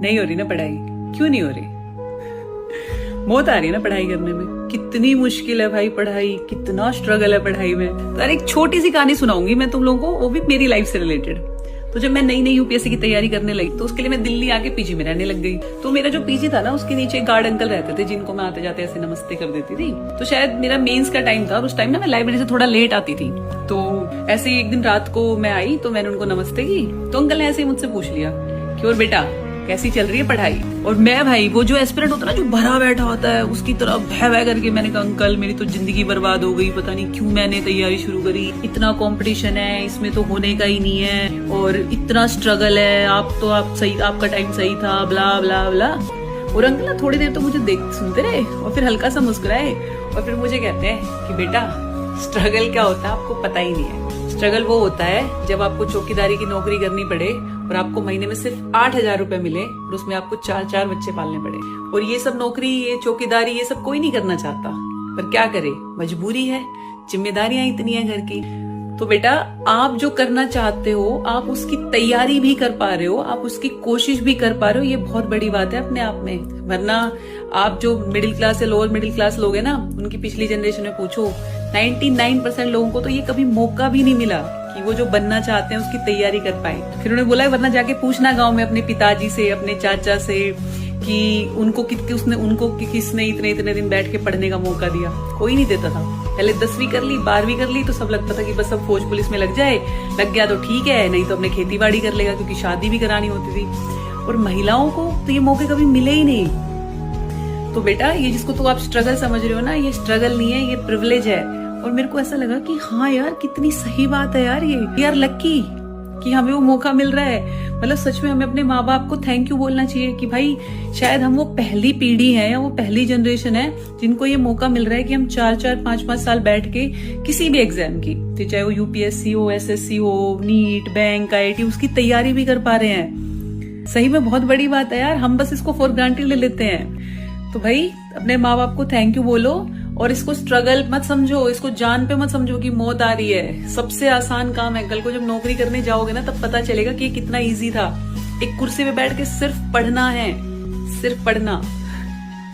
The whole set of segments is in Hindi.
नहीं हो रही ना पढ़ाई? क्यों नहीं हो रही? मौत आ रही है ना पढ़ाई करने में। कितनी मुश्किल है भाई पढ़ाई, कितना स्ट्रगल है पढ़ाई में। तो यार एक छोटी सी कहानी सुनाऊंगी मैं तुम लोगों को, वो भी मेरी लाइफ से रिलेटेड। तो जब मैं नई नई यूपीएससी की तैयारी करने लगी तो उसके लिए मैं दिल्ली आके पीजी में रहने लग गई। तो मेरा जो पीजी था ना, उसके नीचे गार्ड अंकल रहते थे जिनको मैं आते जाते ऐसे नमस्ते कर देती थी। तो शायद मेरा मेंस का टाइम था और उस टाइम ना मैं लाइब्रेरी से थोड़ा लेट आती थी। तो ऐसे ही एक दिन रात को मैं आई तो मैंने उनको नमस्ते की। तो अंकल ने ऐसे ही मुझसे पूछ लिया कि और बेटा कैसी चल रही है पढ़ाई? और मैं भाई वो जो एस्पिरेंट होता है ना, जो भरा बैठा होता है, उसकी तरह भय भय करके मैंने कहा अंकल मेरी तो जिंदगी बर्बाद हो गई, पता नहीं क्यों मैंने तैयारी शुरू करी, इतना कंपटीशन है, इसमें तो होने का ही नहीं है और इतना स्ट्रगल है, आप सही, आपका टाइम सही था, ब्ला ब्ला ब्ला। और अंकल ना थोड़ी देर तो मुझे सुनते रहे और फिर हल्का सा मुस्कुराए और फिर मुझे कहते हैं कि बेटा स्ट्रगल क्या होता है आपको पता ही नहीं है। स्ट्रगल वो होता है जब आपको चौकीदारी की नौकरी करनी पड़े और आपको महीने में सिर्फ 8,000 रुपए मिले और उसमें आपको 4 बच्चे पालने पड़े। और ये सब नौकरी, ये चौकीदारी, ये सब कोई नहीं करना चाहता, पर क्या करे, मजबूरी है, जिम्मेदारियां इतनी है घर की। तो बेटा आप जो करना चाहते हो आप उसकी तैयारी भी कर पा रहे हो, आप उसकी कोशिश भी कर पा रहे हो, ये बहुत बड़ी बात है अपने आप में। वरना आप जो मिडिल क्लास या लोअर मिडिल क्लास लोग हैं ना, उनकी पिछली जनरेशन में पूछो 99% लोगों को तो ये कभी मौका भी नहीं मिला कि वो जो बनना चाहते हैं उसकी तैयारी कर पाए। फिर उन्हें बोला वरना जाके पूछना गांव में अपने पिताजी से, अपने चाचा से कि उनको किसने इतने दिन बैठ के पढ़ने का मौका दिया। कोई नहीं देता था। पहले 10वीं कर ली, 12वीं कर ली तो सब लगता था कि बस अब फौज पुलिस में लग गया तो ठीक है, नहीं तो अपने खेती बाड़ी कर लेगा, क्योंकि शादी भी करानी होती थी। और महिलाओं को तो ये मौके कभी मिले ही नहीं। तो बेटा ये जिसको तो आप स्ट्रगल समझ रहे हो ना, ये स्ट्रगल नहीं है, ये प्रिविलेज है। और मेरे को ऐसा लगा कि हाँ यार कितनी सही बात है यार, ये आर लकी कि हमें वो मौका मिल रहा है। मतलब सच में हमें अपने माँ बाप को थैंक यू बोलना चाहिए कि भाई शायद हम वो पहली पीढ़ी है या वो पहली जनरेशन है जिनको ये मौका मिल रहा है कि हम 4-4, 5-5 साल बैठ के किसी भी एग्जाम की, चाहे वो यूपीएससी हो, एसएससी हो, नीट, बैंक, आईआईटी, उसकी तैयारी भी कर पा रहे हैं। सही में बहुत बड़ी बात है यार, हम बस इसको फॉर ग्रांटेड ले लेते हैं। तो भाई अपने माँ बाप को थैंक यू बोलो और इसको स्ट्रगल मत समझो, इसको जान पे मत समझो कि मौत आ रही है। सबसे आसान काम है। कल को जब नौकरी करने जाओगे ना तब पता चलेगा कि ये कितना इजी था। एक कुर्सी पे बैठ के सिर्फ पढ़ना है, सिर्फ पढ़ना,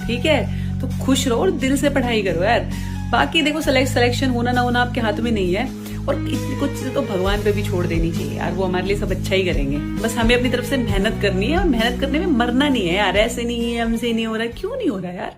ठीक है? तो खुश रहो और दिल से पढ़ाई करो यार। बाकी देखो सिलेक्शन होना ना होना आपके हाथ में नहीं है और कुछ चीजें तो भगवान पे भी छोड़ देनी चाहिए यार, वो हमारे लिए सब अच्छा ही करेंगे। बस हमें अपनी तरफ से मेहनत करनी है और मेहनत करने में मरना नहीं है यार। ऐसे नहीं है, हमसे नहीं हो रहा है, क्यों नहीं हो रहा है यार?